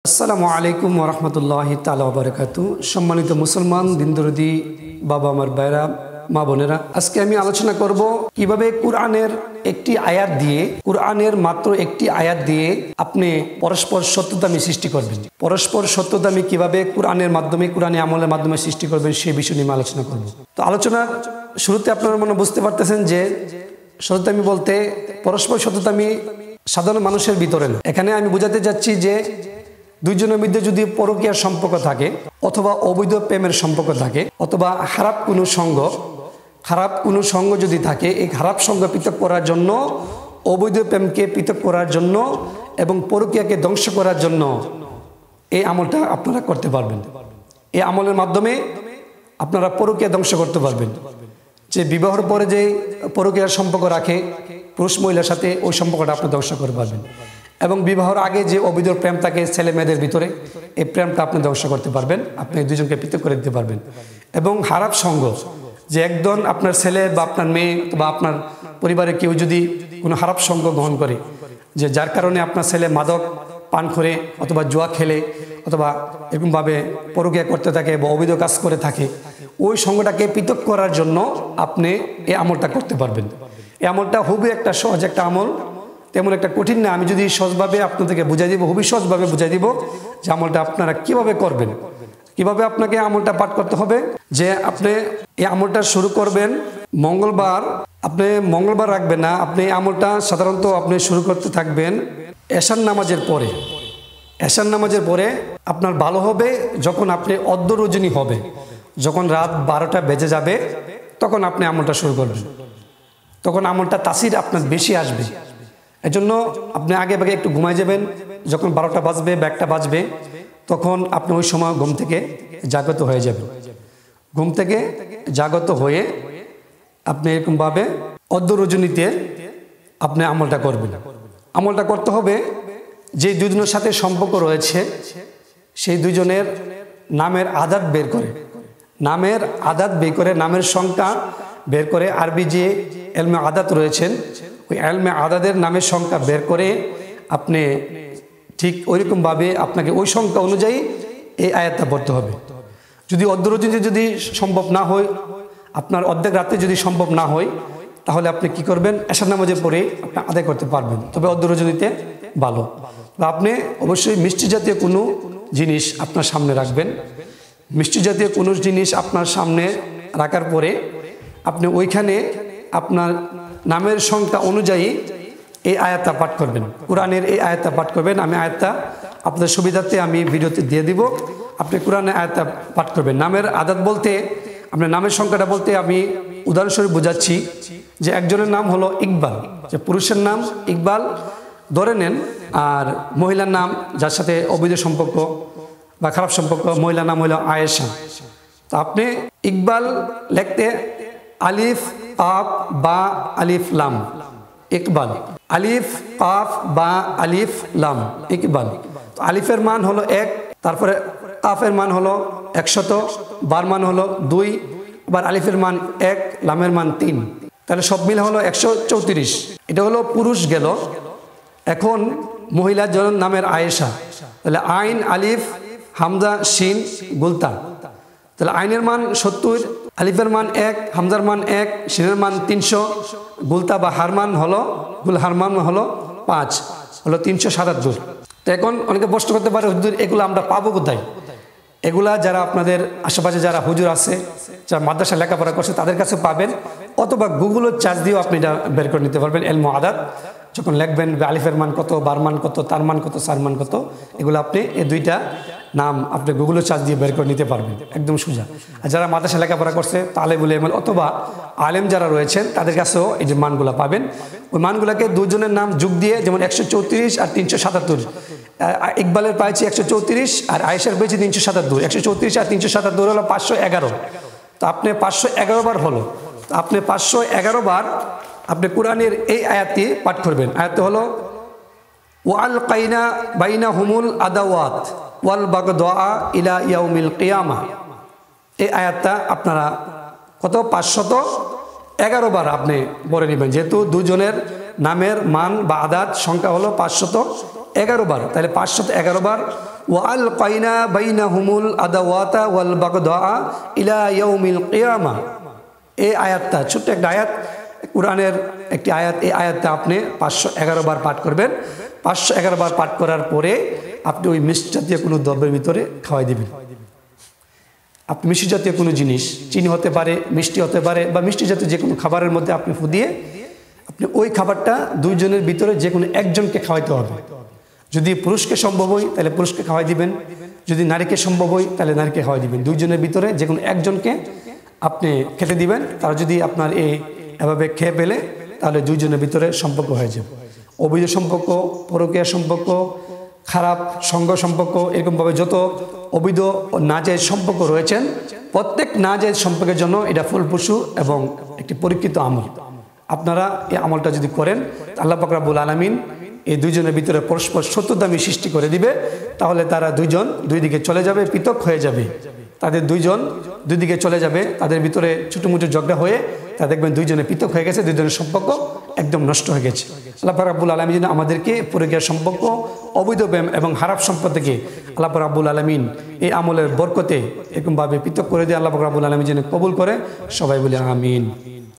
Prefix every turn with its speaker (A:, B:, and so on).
A: আসসালামু আলাইকুম ওয়া রাহমাতুল্লাহি তাআলা ওয়া বারাকাতুহু। সম্মানিত মুসলমান দিনদরদি বাবা আমার ভাইরা মা বোনেরা, আজকে আমি আলোচনা করব কিভাবে কোরআনের একটি আয়াত দিয়ে, কোরআনের মাত্র একটি আয়াত দিয়ে আপনি পরস্পর সত্যতামি সৃষ্টি করবেন। পরস্পর সত্যতামি কিভাবে কোরআনের মাধ্যমে, কোরআনে আমলের মাধ্যমে সৃষ্টি করবেন সেই বিষয় নিয়ে আলোচনা করব। তো আলোচনার শুরুতে আপনারা মনে বুঝতে পারতেছেন যে সত্যতামি বলতে পরস্পর সত্যতামি সাধারণ মানুষের ভিতরে না। এখানে আমি বোঝাতে যাচ্ছি যে দুইজনের মধ্যে যদি পরকীয়ার সম্পর্ক থাকে, অথবা অবৈধ প্রেমের সম্পর্ক থাকে, অথবা খারাপ কোনো সঙ্গ যদি থাকে, এই খারাপ সঙ্গ পৃথক করার জন্য, অবৈধ প্রেমকে পৃথক করার জন্য এবং পরকীয়াকে ধ্বংস করার জন্য এই আমলটা আপনারা করতে পারবেন। এই আমলের মাধ্যমে আপনারা পরকীয়া ধ্বংস করতে পারবেন। যে বিবাহের পরে যে পরকীয়ার সম্পর্ক রাখে পুরুষ মহিলার সাথে, ওই সম্পর্কটা আপনি ধ্বংস করতে পারবেন। এবং বিবাহের আগে যে অবৈধ প্রেম থাকে ছেলে মেয়েদের ভিতরে, এই প্রেমটা আপনি ধ্বংস করতে পারবেন, আপনি দুজনকে পৃথক করে দিতে পারবেন। এবং খারাপ সঙ্গ, যে একজন আপনার ছেলে বা আপনার মেয়ে বা আপনার পরিবারের কেউ যদি কোনো খারাপ সঙ্গ গ্রহণ করে, যে যার কারণে আপনার ছেলে মাদক পান করে অথবা জুয়া খেলে অথবা এরকমভাবে পরকীয়া করতে থাকে বা অবৈধ কাজ করে থাকে, ওই সঙ্গটাকে পৃথক করার জন্য আপনি এই আমলটা করতে পারবেন। এই আমলটা খুবই একটা সহজ একটা আমল, তেমন একটা কঠিন না। আমি যদি সহজভাবে আপনাদেরকে বুঝাই দিব, খুবই সহজভাবে বুঝাই দিব যে আমলটা আপনারা কিভাবে করবেন, কিভাবে আপনাকে আমলটা পাঠ করতে হবে। যে আপনি এই আমলটা শুরু করবেন মঙ্গলবার, আপনি মঙ্গলবার রাখবেন না, আপনি এই আমলটা সাধারণত আপনি শুরু করতে থাকবেন এশার নামাজের পরে। এশার নামাজের পরে আপনার ভালো হবে যখন আপনি অর্ধ রজনী হবে, যখন রাত 12টা বেজে যাবে, তখন আপনি আমলটা শুরু করবেন। তখন আমলটা তাসির আপনার বেশি আসবে। এজন্য আপনি আগে ভাগে একটু ঘুমাই যাবেন। যখন 12টা বাজবে বা 1টা বাজবে, তখন আপনি ওই সময় ঘুম থেকে জাগ্রত হয়ে যাবেন। ঘুম থেকে জাগ্রত হয়ে আপনি এরকমভাবে অর্ধ রজনীতে আপনি আমলটা করবেন। আমলটা করতে হবে যে দুজনের সাথে সম্পর্ক রয়েছে সেই দুজনের নামের আদাদ বের করে, নামের আদাদ বের করে, নামের সংখ্যা বের করে, আরবি যে এলমে আদাদ রয়েছেন ওই এলমে আদাদের নামের সংখ্যা বের করে আপনি ঠিক ওইরকমভাবে আপনাকে ওই সংখ্যা অনুযায়ী এই আয়াতটা পড়তে হবে। যদি অর্ধ রজনীতে যদি সম্ভব না হয়, আপনার অর্ধেক রাতে যদি সম্ভব না হয়, তাহলে আপনি কি করবেন, এশার নামাজের পরে আপনি আদায় করতে পারবেন। তবে অর্ধ রজনীতে ভালো। আপনি অবশ্যই মিষ্টি জাতীয় কোনো জিনিস আপনার সামনে রাখবেন। মিষ্টি জাতীয় কোনো জিনিস আপনার সামনে রাখার পরে আপনি ওইখানে আপনার নামের সংখ্যা অনুযায়ী এই আয়াতটা পাঠ করবেন, কোরআনের এই আয়াতটা পাঠ করবেন। আমি আয়াতটা আপনাদের সুবিধার্থে আমি ভিডিওতে দিয়ে দিব, আপনি কোরআনের আয়াতটা পাঠ করবেন। নামের আদাত বলতে, আপনার নামের সংখ্যাটা বলতে আমি উদাহরণস্বরূপ বোঝাচ্ছি যে একজনের নাম হলো ইকবাল, যে পুরুষের নাম ইকবাল ধরে নেন, আর মহিলার নাম যার সাথে অবৈধ সম্পর্ক বা খারাপ সম্পর্ক, মহিলার নাম হলো আয়েশা। তো আপনি ইকবাল লিখতে আলিফ কাফ বা আলিফ লাম, ইকবাল, আলিফ কাফ বা আলিফ লাম, ইকবাল। তো আলিফের মান হলো 1, তারপরে কাফের মান হলো 100, বার মান হলো 2, আবার আলিফের মান 1, লামের মান 3, তাহলে সব মিলে হলো 134। এটা হলো পুরুষ গেল। এখন মহিলার জন্য নামের আয়েশা, তাহলে আইন আলিফ হামজা শিন গুলতা, তাহলে আইনের মান 70, আলিফের মান 1, হামজার মান 1, শিনের মান 300, গুলতা বা হারমান হলো, হারমান হলো 5, হলো 377। তো এখন অনেকে প্রশ্ন করতে পারে, হুজুর এগুলো আমরা পাবো কোথায়? এগুলা যারা আপনাদের আশেপাশে যারা হুজুর আছে, যারা মাদ্রাসা লেখাপড়া করছে তাদের কাছে পাবেন, অথবা গুগলের চার্জ দিয়েও আপনি এটা বের করে নিতে পারবেন। এলমে আদাদ যখন লিখবেন, আলিফের মান কত, বার মান কত, তার মান কত, সার মান কত, এগুলো আপনি এই দুইটা নাম আপনি গুগলের চার্জ দিয়ে বের করে নিতে পারবেন, একদম সোজা। আর যারা মাদ্রাসা লেখাপড়া করছে তালেবুল ইলম অথবা আলেম যারা রয়েছেন তাদের কাছেও এই যে মানগুলো পাবেন। ওই মানগুলোকে দুজনের নাম যোগ দিয়ে, যেমন 134 আর 377, ইকবালের পাইছি 134 আর আয়েশার পেয়েছি 377, 134 আর 377 হলো 511। তো আপনি 511 বার হলো, আপনি 511 বার আপনি কোরআনের এই আয়াতটি পাঠ করবেন। আয়াতটি হলো ওয়ালকাইনা বাইনাহুমুল আদাওয়াত ওয়াল বাগদা ইলা ইয়াউমিল কিয়ামা। এই আয়াতটা আপনারা কত 511 বার আপনি পড়ে নেবেন, যেহেতু দুজনের নামের মান বা আদাত সংখ্যা হলো 511। 511 বার, তাহলে 511 বার। ওয়াল কাইনা বাইনাহুমুল আদাওয়াতা ওয়াল বাগদা ইলা ইয়াউমিল কিয়ামা। এই আয়াতটা ছোট্ট একটা আয়াত, কোরআনের একটি আয়াত। এই আয়াতটা আপনি 511 বার পাঠ করবেন। 511 বার পাঠ করার পরে আপনি ওই মিষ্টি জাতীয় কোনো দ্রব্যের ভিতরে খাওয়াই দিবেন। আপনি মিষ্টি জাতীয় কোনো জিনিস, চিনি হতে পারে, মিষ্টি হতে পারে, বা মিষ্টি জাতীয় যে কোনো খাবারের মধ্যে আপনি ফু দিয়ে আপনি ওই খাবারটা দুইজনের ভিতরে যে কোনো একজনকে খাওয়াইতে হবে। যদি পুরুষকে সম্ভব হয় তাহলে পুরুষকে খাওয়াই দিবেন, যদি নারীকে সম্ভব হয় তাহলে নারীকে খাওয়াই দিবেন। দুইজনের ভিতরে যে কোনো একজনকে আপনি খেতে দিবেন। তারা যদি আপনার এভাবে খেয়ে পেলে তাহলে দুইজনের ভিতরে সম্পর্ক হয়ে যাবে। অবৈধ সম্পর্ক, পরকীয়া সম্পর্ক, খারাপ সঙ্গ সম্পর্ক, এরকমভাবে যত অবৈধ ও নাজায়েজ সম্পর্ক রয়েছেন, প্রত্যেক নাজায়েজ সম্পর্কের জন্য এটা ফলপ্রসূ এবং একটি পরীক্ষিত আমল। আপনারা এই আমলটা যদি করেন, আল্লাহ পাক রব্বুল আলামিন এই দুইজনের ভিতরে পরস্পর শত্রুতামি সৃষ্টি করে দিবে। তাহলে তারা দুইজন দুই দিকে চলে যাবে, পৃথক হয়ে যাবে। তাদের দুইজন দুই দিকে চলে যাবে, তাদের ভিতরে ছোটোমোটো ঝগড়া হয়ে তা দেখবেন দুইজনে পৃথক হয়ে গেছে, দুইজনের সম্পর্ক একদম নষ্ট হয়ে গেছে। আল্লাহ পাক রব্বুল আলামিন যেন আমাদেরকে পরকীয়া সম্পর্ক, অবৈধ প্রেম এবং খারাপ সম্পর্ক থেকে আল্লাহ পাক রব্বুল আলামিন এই আমলের বরকতে এরকমভাবে পৃথক করে দিয়ে আল্লাহ পাক রব্বুল আলামিন যেন কবুল করে। সবাই বলি আমিন।